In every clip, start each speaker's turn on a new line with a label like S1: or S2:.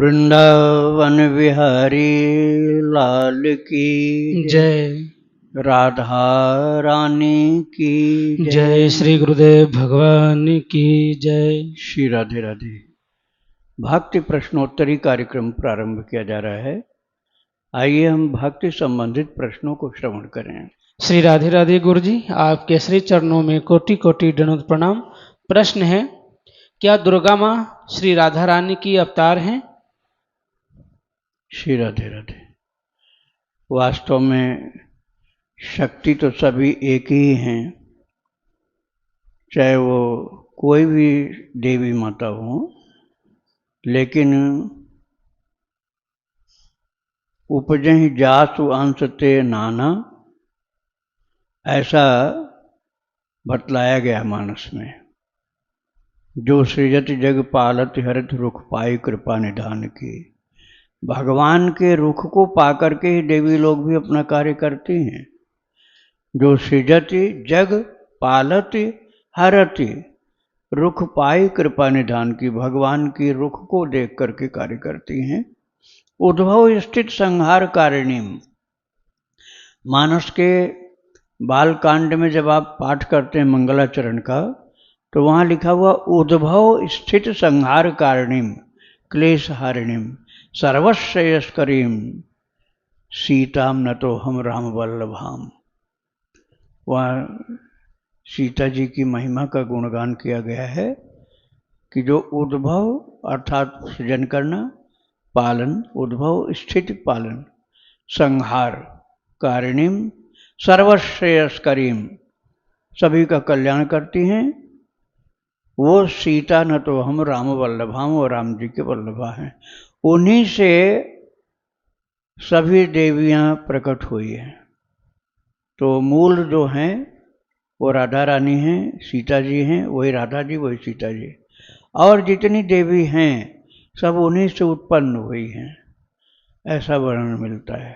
S1: वृंदावन विहारी लाल की
S2: जय।
S1: राधा रानी की
S2: जय श्री गुरुदेव भगवान की जय।
S1: श्री राधे राधे। भक्ति प्रश्नोत्तरी कार्यक्रम प्रारंभ किया जा रहा है। आइए हम भक्ति संबंधित प्रश्नों को श्रवण करें।
S2: श्री राधे राधे गुरु जी, आपके श्री चरणों में कोटि कोटि दंडवत प्रणाम। प्रश्न है, क्या दुर्गा माँ श्री राधा रानी की अवतार हैं?
S1: श्री राधे राधे। वास्तव में शक्ति तो सभी एक ही हैं, चाहे वो कोई भी देवी माता हो, लेकिन उपजहि जासु अंश ते नाना, ऐसा बतलाया गया मानस में। जो सृजत जग पालत हरत रुख पाई कृपा निधान की। भगवान के रुख को पाकर के ही देवी लोग भी अपना कार्य करती हैं। जो सृजत जग पालत हरत रुख पाई कृपा निधान की, भगवान की रुख को देख करके कार्य करती हैं। उद्भव स्थित संहार कारिणी। मानस के बालकांड में जब आप पाठ करते हैं मंगलाचरण का, तो वहाँ लिखा हुआ उद्भव स्थित संहार कारिणीम क्लेश हारिणीम सर्वश्रेयस्करीम सीताम न तो हम राम वल्लभाम। वहाँ सीता जी की महिमा का गुणगान किया गया है कि जो उद्भव अर्थात सृजन करना, पालन, उद्भव स्थिति पालन, संहार कारिणीम सर्वश्रेयस्करीम, सभी का कल्याण करती हैं, वो सीता न तो हम राम वल्लभाम, और राम जी के वल्लभा हैं। उन्हीं से सभी देवियां प्रकट हुई हैं। तो मूल जो हैं वो राधा रानी हैं, सीता जी हैं, वही राधा जी वही सीता जी, और जितनी देवी हैं सब उन्हीं से उत्पन्न हुई हैं, ऐसा वर्णन मिलता है।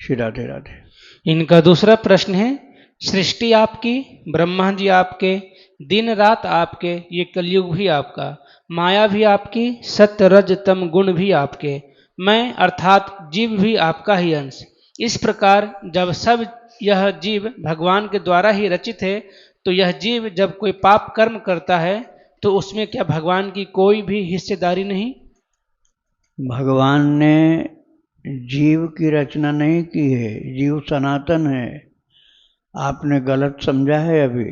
S1: श्री राधे राधे।
S2: इनका दूसरा प्रश्न है, सृष्टि आपकी, ब्रह्मा जी आपके, दिन रात आपके, ये कलयुग भी आपका, माया भी आपकी, सत्य रज तम गुण भी आपके, मैं अर्थात जीव भी आपका ही अंश। इस प्रकार जब सब यह जीव भगवान के द्वारा ही रचित है, तो यह जीव जब कोई पाप कर्म करता है तो उसमें क्या भगवान की कोई भी हिस्सेदारी नहीं?
S1: भगवान ने जीव की रचना नहीं की है, जीव सनातन है। आपने गलत समझा है अभी।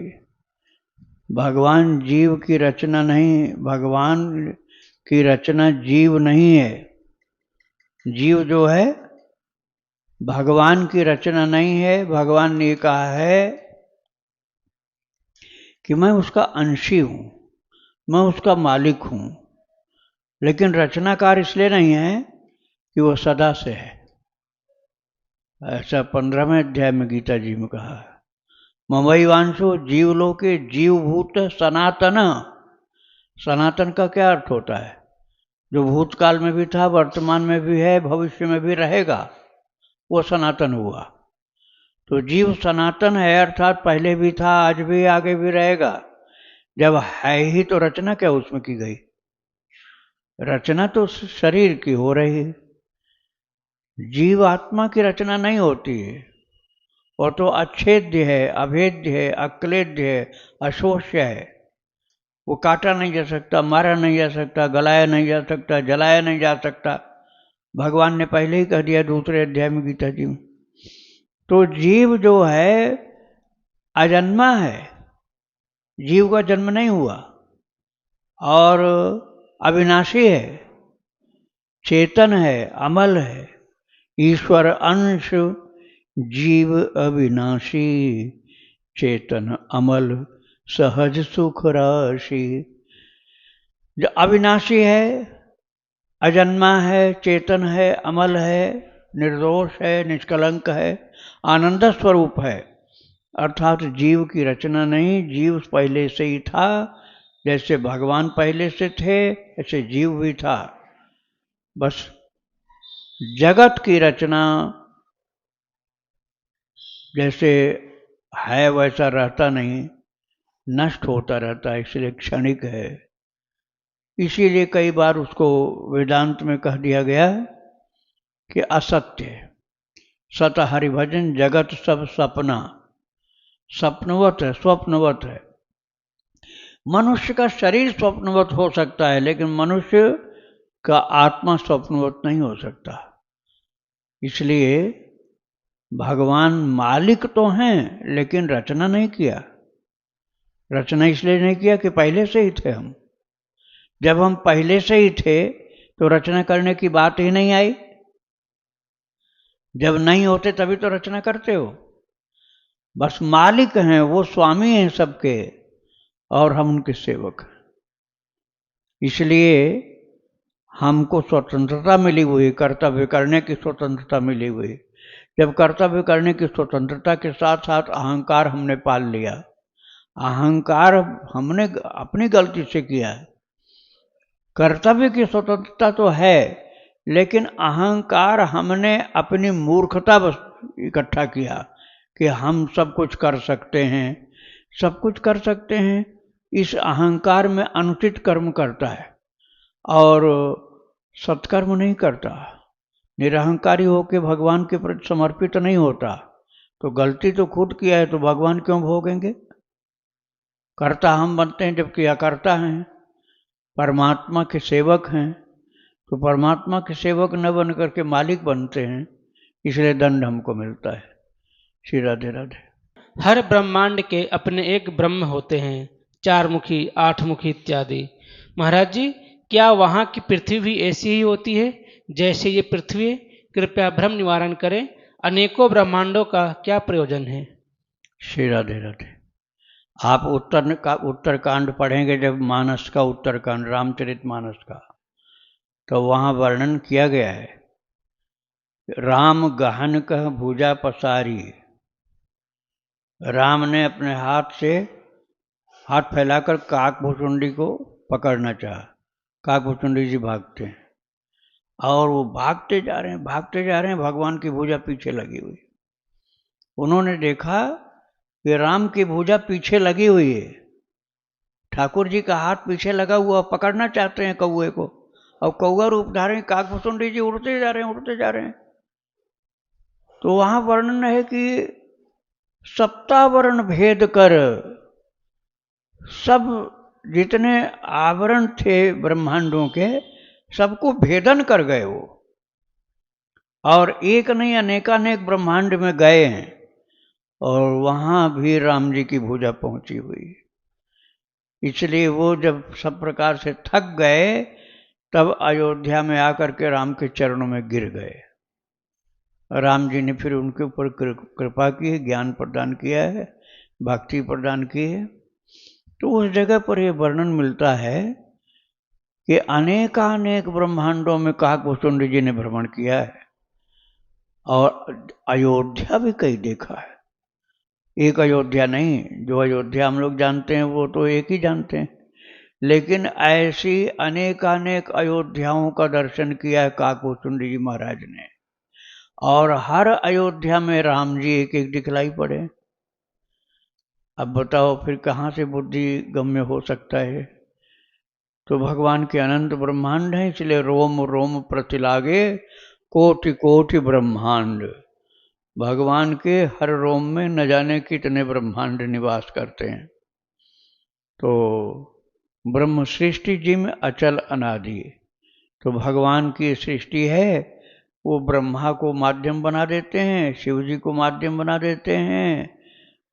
S1: भगवान जीव की रचना नहीं, भगवान की रचना जीव नहीं है। जीव जो है भगवान की रचना नहीं है। भगवान ने कहा है कि मैं उसका अंशी हूं, मैं उसका मालिक हूं, लेकिन रचनाकार इसलिए नहीं है कि वो सदा से है। ऐसा 15वें अध्याय में गीता जी में कहा है, ममई वांशो जीवलोके जीवभूत सनातन। सनातन का क्या अर्थ होता है? जो भूतकाल में भी था, वर्तमान में भी है, भविष्य में भी रहेगा, वो सनातन हुआ। तो जीव सनातन है, अर्थात पहले भी था, आज भी, आगे भी रहेगा। जब है ही तो रचना क्या उसमें की गई? रचना तो शरीर की हो रही है, जीव आत्मा की रचना नहीं होती है। वो तो अच्छेद्य है, अभेद्य है, अक्लेद्य है, अशोष्य है। वो काटा नहीं जा सकता, मारा नहीं जा सकता, गलाया नहीं जा सकता, जलाया नहीं जा सकता। भगवान ने पहले ही कह दिया दूसरे अध्याय में गीता जी में। तो जीव जो है अजन्मा है, जीव का जन्म नहीं हुआ, और अविनाशी है, चेतन है, अमल है। ईश्वर अंश जीव अविनाशी, चेतन अमल सहज सुख राशि। जो अविनाशी है, अजन्मा है, चेतन है, अमल है, निर्दोष है, निष्कलंक है, आनंद स्वरूप है, अर्थात जीव की रचना नहीं। जीव पहले से ही था, जैसे भगवान पहले से थे ऐसे जीव भी था। बस जगत की रचना जैसे है वैसा रहता नहीं, नष्ट होता रहता है, इसलिए क्षणिक है। इसीलिए कई बार उसको वेदांत में कह दिया गया है कि असत्य सत हरिभजन जगत सब सपना, स्वप्नवत है, स्वप्नवत है। मनुष्य का शरीर स्वप्नवत हो सकता है, लेकिन मनुष्य का आत्मा स्वप्नवत नहीं हो सकता। इसलिए भगवान मालिक तो हैं, लेकिन रचना नहीं किया। रचना इसलिए नहीं किया कि पहले से ही थे हम। जब हम पहले से ही थे तो रचना करने की बात ही नहीं आई। जब नहीं होते तभी तो रचना करते हो। बस मालिक हैं, वो स्वामी हैं सबके, और हम उनके सेवक हैं। इसलिए हमको स्वतंत्रता मिली हुई, कर्तव्य करने की स्वतंत्रता मिली हुई। जब कर्तव्य करने की स्वतंत्रता के साथ साथ अहंकार हमने पाल लिया, अहंकार हमने अपनी गलती से किया है। कर्तव्य की स्वतंत्रता तो है, लेकिन अहंकार हमने अपनी मूर्खता बस इकट्ठा किया कि हम सब कुछ कर सकते हैं, सब कुछ कर सकते हैं। इस अहंकार में अनुचित कर्म करता है और सत्कर्म नहीं करता। निरहंकारी होकर भगवान के प्रति समर्पित नहीं होता। तो गलती तो खुद किया है, तो भगवान क्यों भोगेंगे? कर्ता हम बनते हैं जबकि अकर्ता हैं, परमात्मा के सेवक हैं। तो परमात्मा के सेवक न बन करके मालिक बनते हैं, इसलिए दंड हमको मिलता है। श्री राधे राधे।
S2: हर ब्रह्मांड के अपने एक ब्रह्म होते हैं, 4 मुखी, 8 मुखी इत्यादि। महाराज जी, क्या वहाँ की पृथ्वी भी ऐसी ही होती है जैसे ये पृथ्वी? कृपया भ्रम निवारण करें। अनेकों ब्रह्मांडों का क्या प्रयोजन है?
S1: श्री राधे राधे। आप उत्तरकांड पढ़ेंगे जब, मानस का उत्तरकांड, रामचरित मानस का, तो वहाँ वर्णन किया गया है, राम गहन कह भुजा पसारी। राम ने अपने हाथ से हाथ फैलाकर काकभुचुंडी को पकड़ना चाहा। काकभुचुंडी जी भागते हैं और वो भागते जा रहे हैं, भागते जा रहे हैं, भगवान की भुजा पीछे लगी हुई। उन्होंने देखा कि राम की भुजा पीछे लगी हुई है, ठाकुर जी का हाथ पीछे लगा हुआ, पकड़ना चाहते हैं कौए को, और कौआ रूप धारे काकभुचुंडी जी उड़ते जा रहे हैं, उड़ते जा रहे हैं। तो वहां वर्णन है कि सप्तावरण भेद कर, सब जितने आवरण थे ब्रह्मांडों के, सबको भेदन कर गए वो, और एक नहीं अनेकानेक ब्रह्मांड में गए हैं, और वहां भी राम जी की भुजा पहुंची हुई। इसलिए वो जब सब प्रकार से थक गए, तब अयोध्या में आकर के राम के चरणों में गिर गए। राम जी ने फिर उनके ऊपर कृपा की है, ज्ञान प्रदान किया है, भक्ति प्रदान की है। तो उस जगह पर यह वर्णन मिलता है कि अनेकानेक ब्रह्मांडों में काकभुचुंडी जी ने भ्रमण किया है, और अयोध्या भी कई देखा है। एक अयोध्या नहीं, जो अयोध्या हम लोग जानते हैं वो तो एक ही जानते हैं, लेकिन ऐसी अनेकानेक अयोध्याओं का दर्शन किया है काकभुचुंडी जी महाराज ने, और हर अयोध्या में राम जी एक एक दिखलाई पड़े। अब बताओ फिर कहाँ से बुद्धि गम्य हो सकता है? तो भगवान के अनंत ब्रह्मांड हैं, इसलिए रोम रोम प्रतिलागे कोटि कोटि ब्रह्मांड। भगवान के हर रोम में न जाने कितने ब्रह्मांड निवास करते हैं। तो ब्रह्म सृष्टि जिम अचल अनादि, तो भगवान की सृष्टि है, वो ब्रह्मा को माध्यम बना देते हैं, शिव जी को माध्यम बना देते हैं,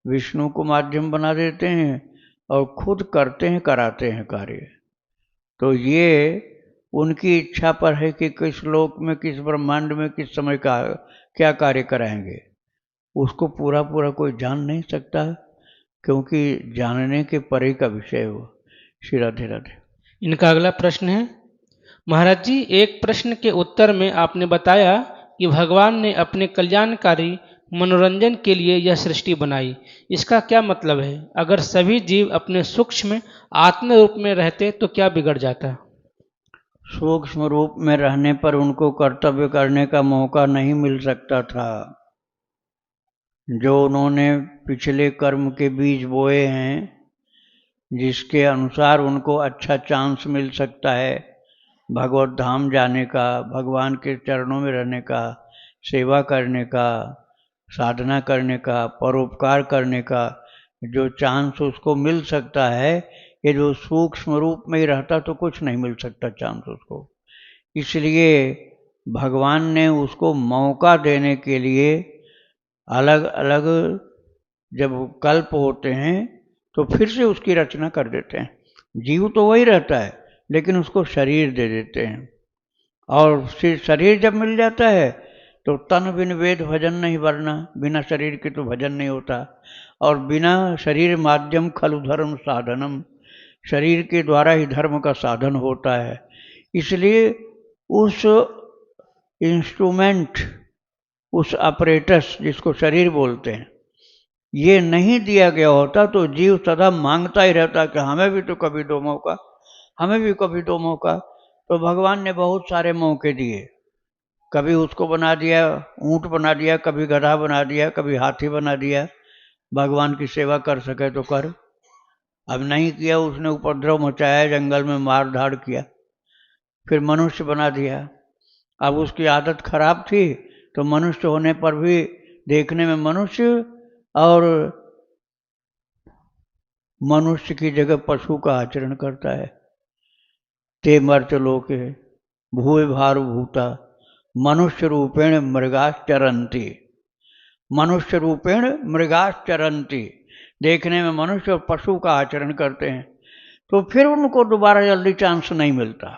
S1: विष्णु को माध्यम बना देते हैं, और खुद करते हैं, कराते हैं कार्य। तो ये उनकी इच्छा पर है कि किस लोक में, किस ब्रह्मांड में, किस समय का क्या कार्य कराएंगे। उसको पूरा पूरा कोई जान नहीं सकता, क्योंकि जानने के परे का विषय हो। श्री राधे राधे।
S2: इनका अगला प्रश्न है, महाराज जी, एक प्रश्न के उत्तर में आपने बताया कि भगवान ने अपने कल्याणकारी मनोरंजन के लिए यह सृष्टि बनाई। इसका क्या मतलब है? अगर सभी जीव अपने सूक्ष्म आत्म रूप में रहते तो क्या बिगड़ जाता?
S1: सूक्ष्म रूप में रहने पर उनको कर्तव्य करने का मौका नहीं मिल सकता था। जो उन्होंने पिछले कर्म के बीज बोए हैं, जिसके अनुसार उनको अच्छा चांस मिल सकता है भगवत धाम जाने का, भगवान के चरणों में रहने का, सेवा करने का, साधना करने का, परोपकार करने का जो चांस उसको मिल सकता है, ये जो सूक्ष्म रूप में ही रहता तो कुछ नहीं मिल सकता चांस उसको। इसलिए भगवान ने उसको मौका देने के लिए अलग अलग जब कल्प होते हैं तो फिर से उसकी रचना कर देते हैं। जीव तो वही रहता है लेकिन उसको शरीर दे देते हैं, और फिर शरीर जब मिल जाता है तो तन बिन वेद भजन नहीं वरना, बिना शरीर के तो भजन नहीं होता, और बिना शरीर माध्यम खलु धर्म साधनम, शरीर के द्वारा ही धर्म का साधन होता है। इसलिए उस इंस्ट्रूमेंट, उस अपरेटस जिसको शरीर बोलते हैं, ये नहीं दिया गया होता तो जीव सदा मांगता ही रहता कि हमें भी तो कभी दो मौका, हमें भी कभी दो मौका। तो भगवान ने बहुत सारे मौके दिए, कभी उसको बना दिया ऊंट बना दिया, कभी गधा बना दिया, कभी हाथी बना दिया, भगवान की सेवा कर सके तो कर। अब नहीं किया, उसने उपद्रव मचाया, जंगल में मार धाड़ किया, फिर मनुष्य बना दिया। अब उसकी आदत खराब थी तो मनुष्य होने पर भी देखने में मनुष्य और मनुष्य की जगह पशु का आचरण करता है। ते मर्च लोके भूय भार भूता मनुष्य रूपेण मृगाश्चरंती, मनुष्य रूपेण मृगाश्चरंती, देखने में मनुष्य और पशु का आचरण करते हैं, तो फिर उनको दोबारा जल्दी चांस नहीं मिलता।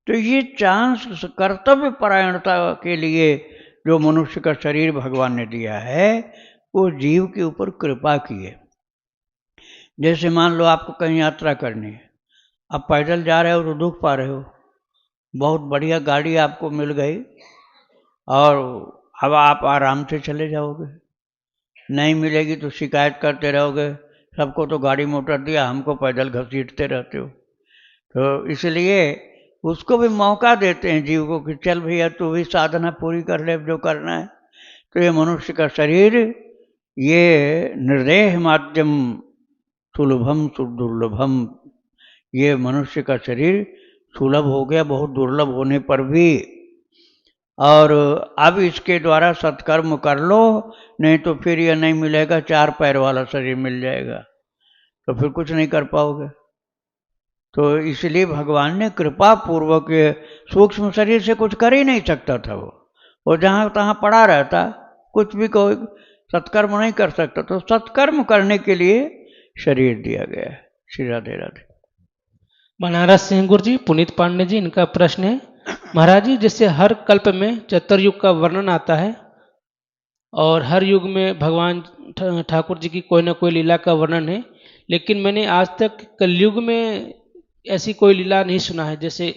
S1: तो ये चांस कर्तव्य परायणता के लिए जो मनुष्य का शरीर भगवान ने दिया है वो जीव के ऊपर कृपा की है। जैसे मान लो आपको कहीं यात्रा करनी है, अब पैदल जा रहे हो तो दुख पा रहे हो, बहुत बढ़िया गाड़ी आपको मिल गई और अब आप आराम से चले जाओगे, नहीं मिलेगी तो शिकायत करते रहोगे, सबको तो गाड़ी मोटर दिया, हमको पैदल घसीटते रहते हो। तो इसलिए उसको भी मौका देते हैं जीव को कि चल भैया तू भी साधना पूरी कर ले जो करना है। तो ये मनुष्य का शरीर, ये निर्देह माध्यम सुलभम सुदुर्लभम, ये मनुष्य का शरीर सुलभ हो गया बहुत दुर्लभ होने पर भी, और अब इसके द्वारा सत्कर्म कर लो, नहीं तो फिर यह नहीं मिलेगा, चार पैर वाला शरीर मिल जाएगा तो फिर कुछ नहीं कर पाओगे। तो इसलिए भगवान ने कृपा पूर्वक, सूक्ष्म शरीर से कुछ कर ही नहीं सकता था वो जहाँ तहाँ पड़ा रहता, कुछ भी कोई सत्कर्म नहीं कर सकता, तो सत्कर्म करने के लिए शरीर दिया गया है। श्री राधे राधे।
S2: बनारस से गुरु जी पुनीत पांडे जी, इनका प्रश्न है, महाराज जी जैसे हर कल्प में चतुर्युग का वर्णन आता है और हर युग में भगवान ठाकुर जी की कोई ना कोई लीला का वर्णन है, लेकिन मैंने आज तक कलयुग में ऐसी कोई लीला नहीं सुना है। जैसे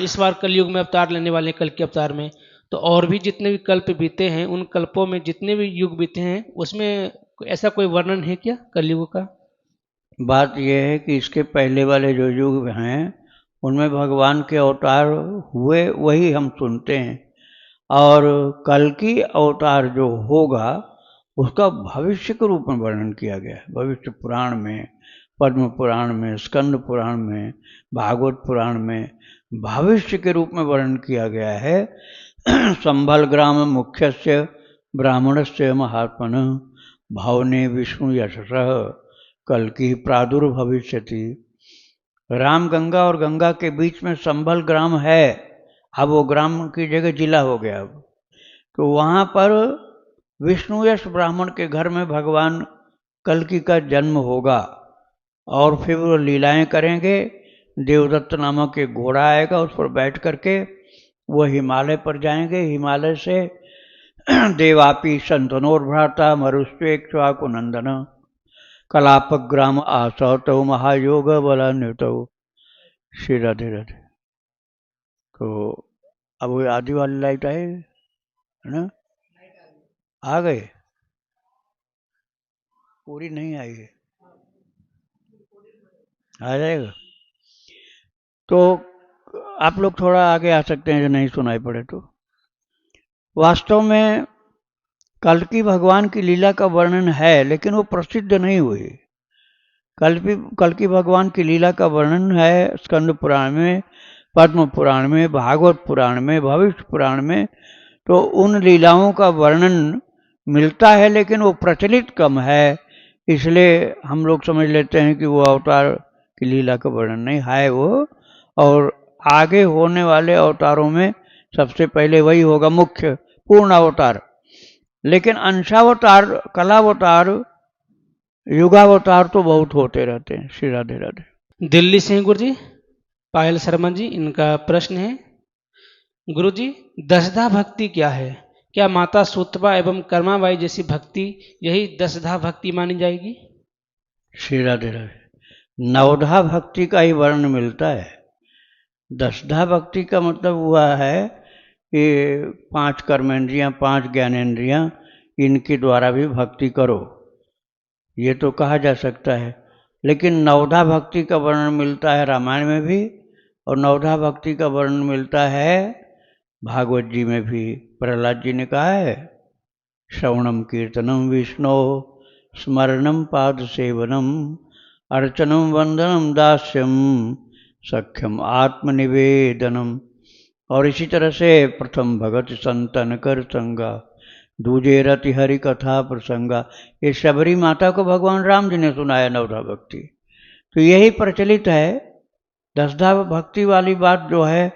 S2: इस बार कलयुग में अवतार लेने वाले कल के अवतार में, तो और भी जितने भी कल्प बीते हैं, उन कल्पों में जितने भी युग बीते हैं उसमें ऐसा कोई वर्णन है क्या कलयुग का?
S1: बात यह है कि इसके पहले वाले जो युग हैं उनमें भगवान के अवतार हुए वही हम सुनते हैं, और कल की अवतार जो होगा उसका भविष्य के रूप में वर्णन किया गया है। भविष्य पुराण में, पद्म पुराण में, स्कंद पुराण में, भागवत पुराण में भविष्य के रूप में वर्णन किया गया है। संभल ग्राम मुख्यस्य ब्राह्मणस्य महात्मन भावने विष्णु यशसः कल की प्रादुर्भविष्यति। राम गंगा और गंगा के बीच में संभल ग्राम है, अब वो ग्राम की जगह जिला हो गया। अब तो वहाँ पर विष्णु यश ब्राह्मण के घर में भगवान कल्कि का जन्म होगा, और फिर वो लीलाएं करेंगे। देवदत्त नामक एक घोड़ा आएगा, उस पर बैठ करके वो हिमालय पर जाएंगे, हिमालय से देवापी संतनोर्भ्राता मरुष्वेक्ष्वाकु नंदन कलापग्राम आसौतौ महायोग बलान्वितौ। श्री राधे राधे। तो अब वो आदि वाली लाइट आए है ना, आ गए, पूरी नहीं आई है, आ जाएगा। तो आप लोग थोड़ा आगे आ सकते हैं जो नहीं सुनाई पड़े तो। वास्तव में कल्कि भगवान की लीला का वर्णन है लेकिन वो प्रसिद्ध नहीं हुई, कल की भगवान की लीला का वर्णन है स्कंद पुराण में, पद्म पुराण में, भागवत पुराण में, भविष्य पुराण में। तो उन लीलाओं का वर्णन मिलता है, लेकिन वो प्रचलित कम है, इसलिए हम लोग समझ लेते हैं कि वो अवतार की लीला का वर्णन नहीं है वो। और आगे होने वाले अवतारों में सबसे पहले वही होगा मुख्य पूर्ण अवतार। लेकिन अंशावतार, कलावतार, युगावतार तो बहुत होते रहते हैं। श्री राधे राधे।
S2: दिल्ली से हैं गुरु जी पायल शर्मा जी, इनका प्रश्न है, गुरु जी दशधा भक्ति क्या है? क्या माता सूतबा एवं कर्माबाई जैसी भक्ति यही दशधा भक्ति मानी जाएगी?
S1: श्री राधे राधे। नवधा भक्ति का ही वर्ण मिलता है। दशधा भक्ति का मतलब हुआ है कि 5 कर्मेंद्रियां, 5 ज्ञानेंद्रियां, इनके द्वारा भी भक्ति करो, ये तो कहा जा सकता है। लेकिन नवधा भक्ति का वर्णन मिलता है रामायण में भी, और नवधा भक्ति का वर्णन मिलता है भागवत जी में भी। प्रहलाद जी ने कहा है, श्रवणम कीर्तनम विष्णु स्मरणम पाद सेवनम अर्चनम वंदनम दास्यम सख्यम आत्मनिवेदनम। और इसी तरह से प्रथम भगत संतन कर संगा, दूजे रति हरि कथा प्रसंगा। ये शबरी माता को भगवान राम जी ने सुनाया नवधा भक्ति। तो यही प्रचलित है। दशधा भक्ति वाली बात जो है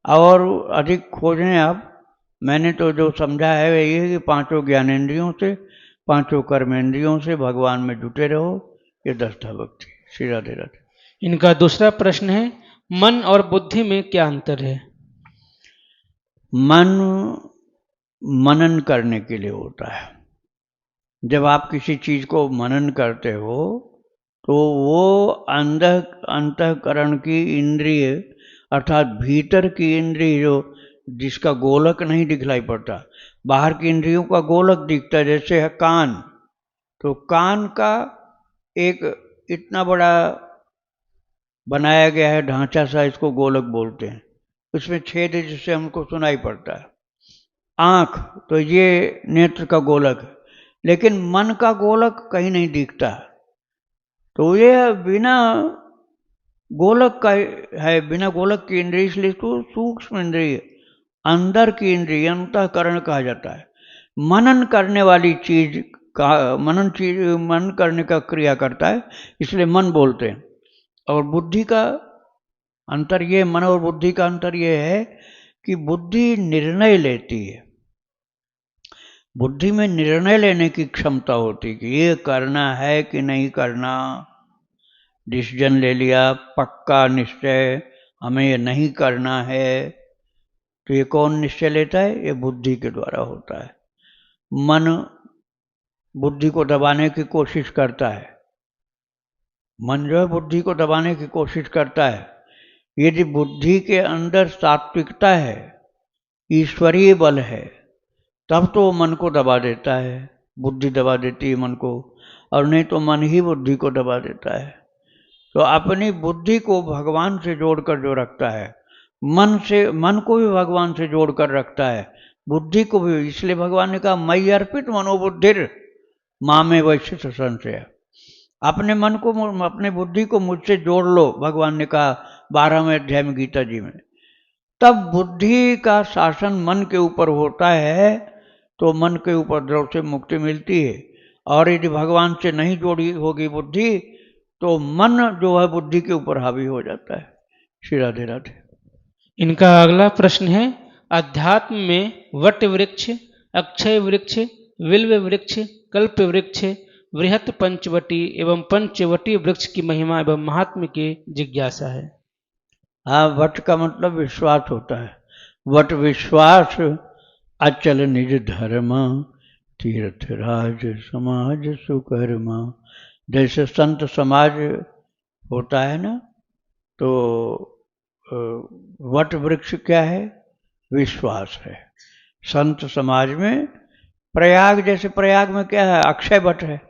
S1: और अधिक खोजें आप। मैंने तो जो समझा है वही है कि 5 ज्ञानेंद्रियों से, 5 कर्मेंद्रियों से भगवान में जुटे रहो, ये दशधा भक्ति। श्री राधे राधे।
S2: इनका दूसरा प्रश्न है, मन और बुद्धि में क्या अंतर है?
S1: मन मनन करने के लिए होता है। जब आप किसी चीज को मनन करते हो तो वो अंतःकरण की इंद्रिय, अर्थात भीतर की इंद्रिय जो जिसका गोलक नहीं दिखलाई पड़ता, बाहर की इंद्रियों का गोलक दिखता है। जैसे है कान, तो कान का एक इतना बड़ा बनाया गया है ढांचा सा, इसको गोलक बोलते हैं, उसमें छेद है जिससे हमको सुनाई पड़ता है। आँख, तो ये नेत्र का गोलक है, लेकिन मन का गोलक कहीं नहीं दिखता। तो ये बिना गोलक का है, बिना गोलक की इंद्रिय, इसलिए इसको सूक्ष्म इंद्रिय, अंदर की इंद्रिय, अंतःकरण कहा जाता है। मनन करने वाली चीज का मन करने का क्रिया करता है, इसलिए मन बोलते हैं। और बुद्धि का अंतर ये, मन और बुद्धि का अंतर ये है कि बुद्धि निर्णय लेती है। बुद्धि में निर्णय लेने की क्षमता होती है कि ये करना है कि नहीं करना। डिसीजन ले लिया, पक्का निश्चय, हमें ये नहीं करना है। तो ये कौन निश्चय लेता है? ये बुद्धि के द्वारा होता है। मन बुद्धि को दबाने की कोशिश करता है। मन जो है बुद्धि को दबाने की कोशिश करता है। यदि बुद्धि के अंदर सात्विकता है, ईश्वरीय बल है, तब तो मन को दबा देता है, बुद्धि दबा देती है मन को, और नहीं तो मन ही बुद्धि को दबा देता है। तो अपनी बुद्धि को भगवान से जोड़कर जो रखता है, मन को भी भगवान से जोड़कर रखता है, बुद्धि को भी। इसलिए भगवान ने कहा, मयि अर्पित मनोबुद्धिर मामे वैश्य संशय। अपने मन को, अपने बुद्धि को मुझसे जोड़ लो, भगवान ने कहा 12वें अध्याय में गीता जी में। तब बुद्धि का शासन मन के ऊपर होता है, तो मन के उपद्रव से मुक्ति मिलती है। और यदि भगवान से नहीं जोड़ी होगी बुद्धि, तो मन जो है बुद्धि के ऊपर हावी हो जाता है। श्री राधे राधे।
S2: इनका अगला प्रश्न है, अध्यात्म में वट वृक्ष, अक्षय वृक्ष, विल्व वृक्ष, कल्प वृक्ष, बृहत पंचवटी एवं पंचवटी वृक्ष की महिमा एवं महात्म्य की जिज्ञासा है।
S1: हाँ, वट का मतलब विश्वास होता है। वट विश्वास अचल निज धर्म, तीर्थ राज समाज सुकर्म। जैसे संत समाज होता है ना, तो वट वृक्ष क्या है? विश्वास है। संत समाज में प्रयाग, जैसे प्रयाग में क्या है? अक्षय वट है।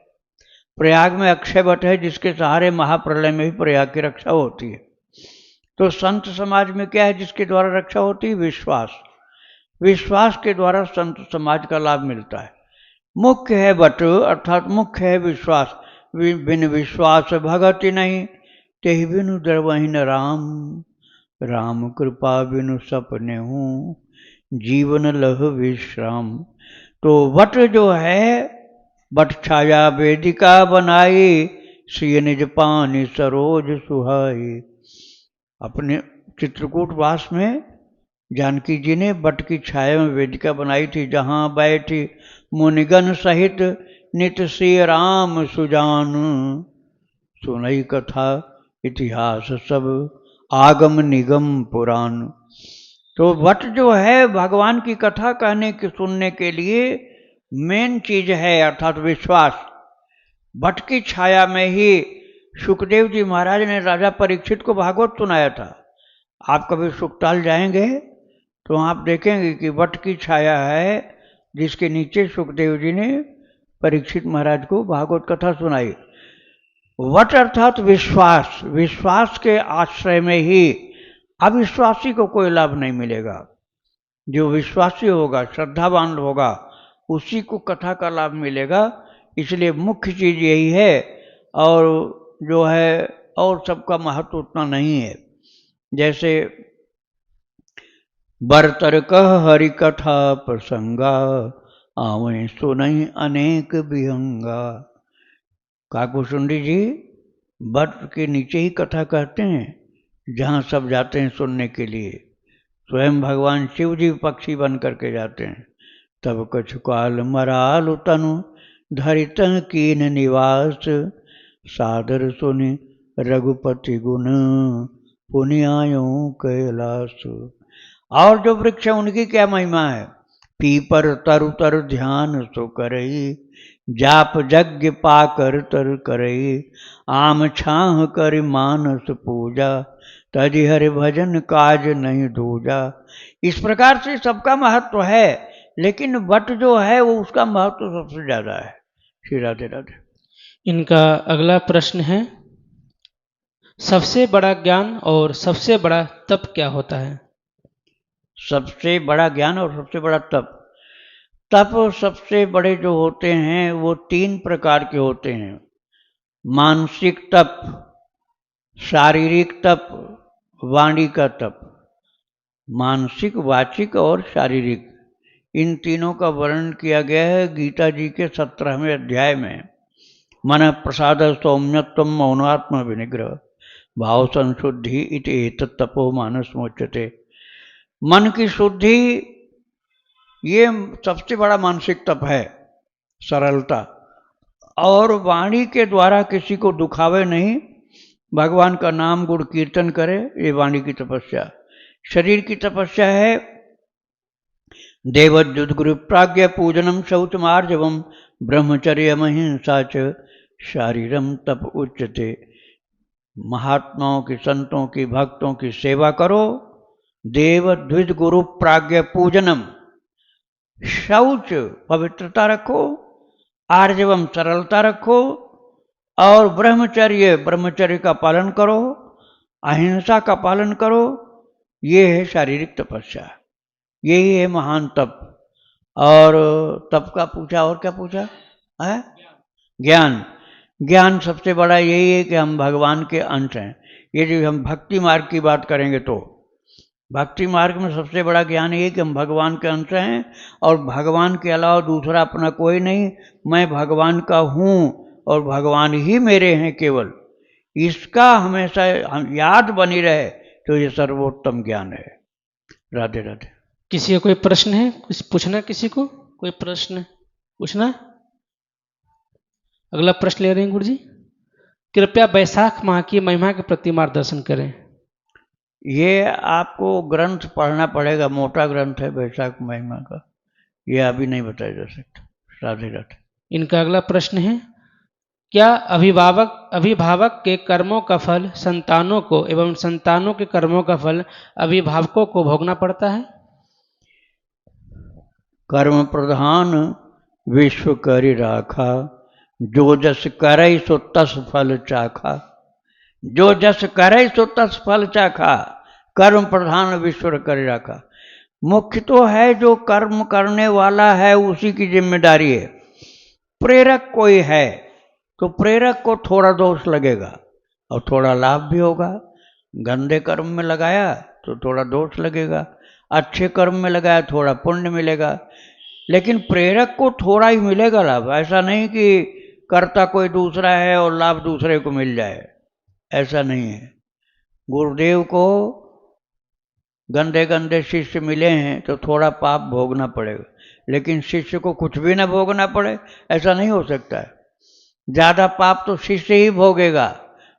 S1: प्रयाग में अक्षय वट है, जिसके सहारे महाप्रलय में भी प्रयाग की रक्षा होती है। तो संत समाज में क्या है जिसके द्वारा रक्षा होती है? विश्वास। विश्वास के द्वारा संत समाज का लाभ मिलता है। मुख्य है वट, अर्थात मुख्य है विश्वास। बिन विश्वास भगति नहीं, तेहि बिनु द्रवहीन राम। राम कृपा बिनु सपने हूँ, जीवन लह विश्राम। तो वट जो है, वट छाया वेदिका बनाई, श्री निज पानी सरोज सुहाई। अपने चित्रकूट वास में जानकी जी ने वट की छाया में वेदिका बनाई थी, जहाँ बैठी मुनिगण सहित नित श्री राम सुजान। सुनई कथा इतिहास सब, आगम निगम पुराण। तो वट जो है भगवान की कथा कहने के सुनने के लिए मेन चीज है, अर्थात विश्वास। वट की छाया में ही सुखदेव जी महाराज ने राजा परीक्षित को भागवत सुनाया था। आप कभी सुखताल जाएंगे तो आप देखेंगे कि वट की छाया है, जिसके नीचे सुखदेव जी ने परीक्षित महाराज को भागवत कथा सुनाई। वट अर्थात विश्वास। विश्वास के आश्रय में ही अविश्वासी को कोई लाभ नहीं मिलेगा। जो विश्वासी होगा, श्रद्धावान होगा, उसी को कथा का लाभ मिलेगा। इसलिए मुख्य चीज यही है, और जो है और सबका महत्व उतना नहीं है। जैसे बरतर कह हरि कथा प्रसंगा, आवें सुनहि अनेक विहंगा। काकुशुंडी जी वट के नीचे ही कथा कहते हैं, जहाँ सब जाते हैं सुनने के लिए। स्वयं भगवान शिव जी पक्षी बन करके जाते हैं। तब कछु काल मराल तनु, धरित कीन निवास। सादर सुनि रघुपति गुण, पुनियायो कैलास। और जो वृक्ष है उनकी क्या महिमा है। पीपर तरु तरु ध्यान सो करई, जाप यज्ञ पाकर तर करई। आम छाह कर मानस पूजा, तजि हरि भजन काज नहीं दूजा। इस प्रकार से सबका महत्व है, लेकिन वट जो है वो उसका महत्व सबसे ज्यादा है। श्री राधे राधे।
S2: इनका अगला प्रश्न है, सबसे बड़ा ज्ञान और सबसे बड़ा तप क्या होता है?
S1: सबसे बड़ा ज्ञान और सबसे बड़ा तप। तप सबसे बड़े जो होते हैं वो 3 प्रकार के होते हैं। मानसिक तप, शारीरिक तप, वाणी का तप। मानसिक, वाचिक और शारीरिक, इन तीनों का वर्णन किया गया है गीता जी के 17वें अध्याय में। मन प्रसाद सौम्यत्व मौनात्म विनिग्रह, भाव संशुद्धि इति एतत् तपो मानस मोच्यते। मन की शुद्धि ये सबसे बड़ा मानसिक तप है, सरलता। और वाणी के द्वारा किसी को दुखावे नहीं, भगवान का नाम गुण कीर्तन करे, ये वाणी की तपस्या। शरीर की तपस्या है देवद्युत गुरु प्राज्ञ पूजनम शौचमार्जवम, ब्रह्मचर्य अहिंसा च शारीरम तप उच्यते। महात्माओं की, संतों की, भक्तों की सेवा करो, देव द्विज गुरु प्राज्ञ पूजनम, शौच पवित्रता रखो, आर्जवम सरलता रखो, और ब्रह्मचर्य, ब्रह्मचर्य का पालन करो, अहिंसा का पालन करो। ये है शारीरिक तपस्या, यही है महान तप। और तप का पूछा, और क्या पूछा है? ज्ञान। ज्ञान सबसे बड़ा यही है कि हम भगवान के अंश हैं। ये जो हम भक्ति मार्ग की बात करेंगे तो भक्ति मार्ग में सबसे बड़ा ज्ञान ये कि हम भगवान के अंश हैं, और भगवान के अलावा दूसरा अपना कोई नहीं। मैं भगवान का हूँ और भगवान ही मेरे हैं केवल। इसका हमेशा याद बनी रहे तो ये सर्वोत्तम ज्ञान है। राधे राधे।
S2: किसी का कोई प्रश्न है? कुछ पूछना, किसी को कोई प्रश्न पूछना? अगला प्रश्न ले रहे हैं गुरु जी। कृपया वैशाख माह की महिमा के प्रति मार्गदर्शन करें।
S1: ये आपको ग्रंथ पढ़ना पड़ेगा, मोटा ग्रंथ है वैशाख महिमा का, ये अभी नहीं बताया जा सकता। राधे राधे।
S2: इनका अगला प्रश्न है, क्या अभिभावक के कर्मों का फल संतानों को एवं संतानों के कर्मों का फल अभिभावकों को भोगना पड़ता है?
S1: कर्म प्रधान विश्व करि राखा, जो जस करई सो तस फल चाखा। जो जस करई सो तस फल चाखा, कर्म प्रधान विश्व करि राखा। मुख्य तो है जो कर्म करने वाला है उसी की जिम्मेदारी है। प्रेरक कोई है तो प्रेरक को थोड़ा दोष लगेगा और थोड़ा लाभ भी होगा। गंदे कर्म में लगाया तो थोड़ा दोष लगेगा, अच्छे कर्म में लगाया थोड़ा पुण्य मिलेगा, लेकिन प्रेरक को थोड़ा ही मिलेगा लाभ। ऐसा नहीं कि कर्ता कोई दूसरा है और लाभ दूसरे को मिल जाए, ऐसा नहीं है। गुरुदेव को गंदे गंदे शिष्य मिले हैं तो थोड़ा पाप भोगना पड़ेगा, लेकिन शिष्य को कुछ भी ना भोगना पड़े, ऐसा नहीं हो सकता है। ज़्यादा पाप तो शिष्य ही भोगेगा,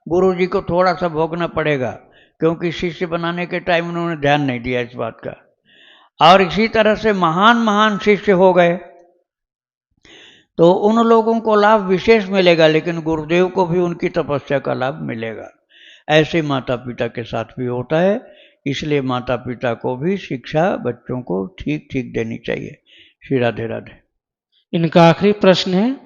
S1: गुरु जी को थोड़ा सा भोगना पड़ेगा, क्योंकि शिष्य बनाने के टाइम उन्होंने ध्यान नहीं दिया इस बात का। और इसी तरह से महान महान शिष्य हो गए तो उन लोगों को लाभ विशेष मिलेगा, लेकिन गुरुदेव को भी उनकी तपस्या का लाभ मिलेगा। ऐसे माता पिता के साथ भी होता है, इसलिए माता पिता को भी शिक्षा बच्चों को ठीक ठीक देनी चाहिए। श्री राधे राधे।
S2: इनका आखिरी प्रश्न है,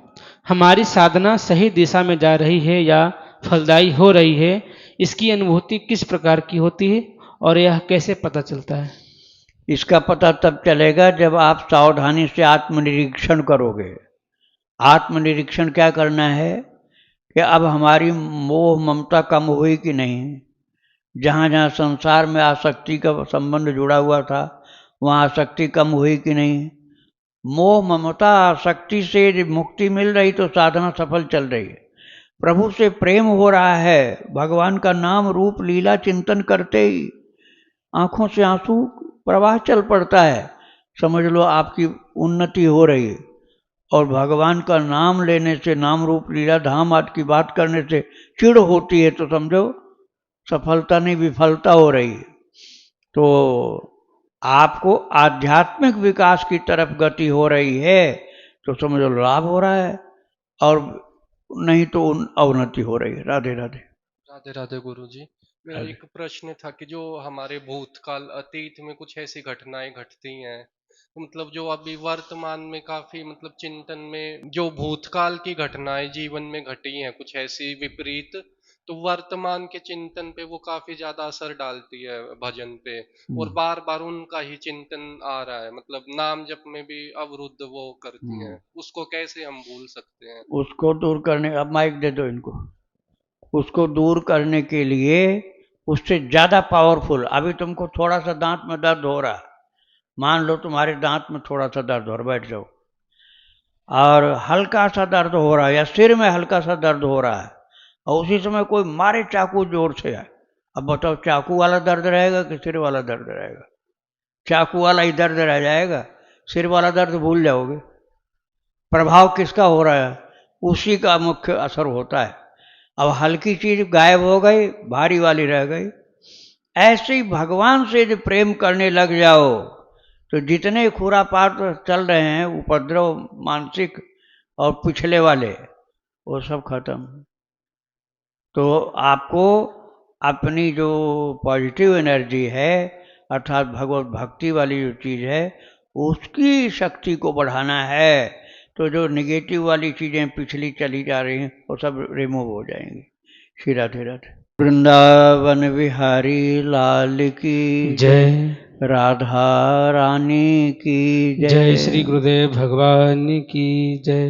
S2: हमारी साधना सही दिशा में जा रही है या फलदायी हो रही है, इसकी अनुभूति किस प्रकार की होती है और यह कैसे पता चलता है?
S1: इसका पता तब चलेगा जब आप सावधानी से आत्मनिरीक्षण करोगे। आत्मनिरीक्षण क्या करना है कि अब हमारी मोह ममता कम हुई कि नहीं। जहाँ जहाँ संसार में आसक्ति का संबंध जुड़ा हुआ था वहाँ आसक्ति कम हुई कि नहीं। मोह ममता आसक्ति से मुक्ति मिल रही तो साधना सफल चल रही है। प्रभु से प्रेम हो रहा है, भगवान का नाम रूप लीला चिंतन करते ही आंखों से आंसू प्रवाह चल पड़ता है, समझ लो आपकी उन्नति हो रही है। और भगवान का नाम लेने से, नाम रूप लीला धाम आदि की बात करने से चिढ़ होती है तो समझो सफलता नहीं विफलता हो रही है। तो आपको आध्यात्मिक विकास की तरफ गति हो रही है तो समझो लाभ हो रहा है, और नहीं तो अवनति हो रही है। राधे राधे।
S3: राधे राधे गुरु जी। मेरा एक प्रश्न था कि जो हमारे भूतकाल अतीत में कुछ ऐसी घटनाएं घटती हैं, तो मतलब जो अभी वर्तमान में काफी मतलब चिंतन में जो भूतकाल की घटनाएं जीवन में घटी हैं कुछ ऐसी विपरीत, तो वर्तमान के चिंतन पे वो काफी ज्यादा असर डालती है भजन पे, और बार बार उनका ही चिंतन आ रहा है, मतलब नाम जप में भी अवरुद्ध वो करती हैं। उसको कैसे हम भूल सकते हैं?
S1: उसको दूर करने, अब माइक दे दो इनको। उसको दूर करने के लिए उससे ज़्यादा पावरफुल, अभी तुमको थोड़ा सा दांत में दर्द हो रहा, मान लो तुम्हारे दांत में थोड़ा सा दर्द हो रहा, बैठ जाओ, और हल्का सा दर्द हो रहा है या सिर में हल्का सा दर्द हो रहा है, और उसी समय कोई मारे चाकू जोर से है। अब बताओ चाकू वाला दर्द रहेगा कि सिर वाला दर्द रहेगा? चाकू वाला ही दर्द रह जाएगा, सिर वाला दर्द भूल जाओगे। प्रभाव किसका हो रहा है? उसी का मुख्य असर होता है। अब हल्की चीज गायब हो गई, भारी वाली रह गई। ऐसे ही भगवान से यदि प्रेम करने लग जाओ तो जितने खुरापात चल रहे हैं उपद्रव मानसिक और पिछले वाले, वो सब खत्म। तो आपको अपनी जो पॉजिटिव एनर्जी है अर्थात भगवत भक्ति वाली जो चीज़ है उसकी शक्ति को बढ़ाना है। तो जो निगेटिव वाली चीज़ें पिछली चली जा रही हैं वो सब रिमूव हो जाएंगी। श्री राधे राधे। वृंदावन बिहारी लाल की
S2: जय।
S1: राधा रानी की
S2: जय। श्री गुरुदेव भगवान की जय।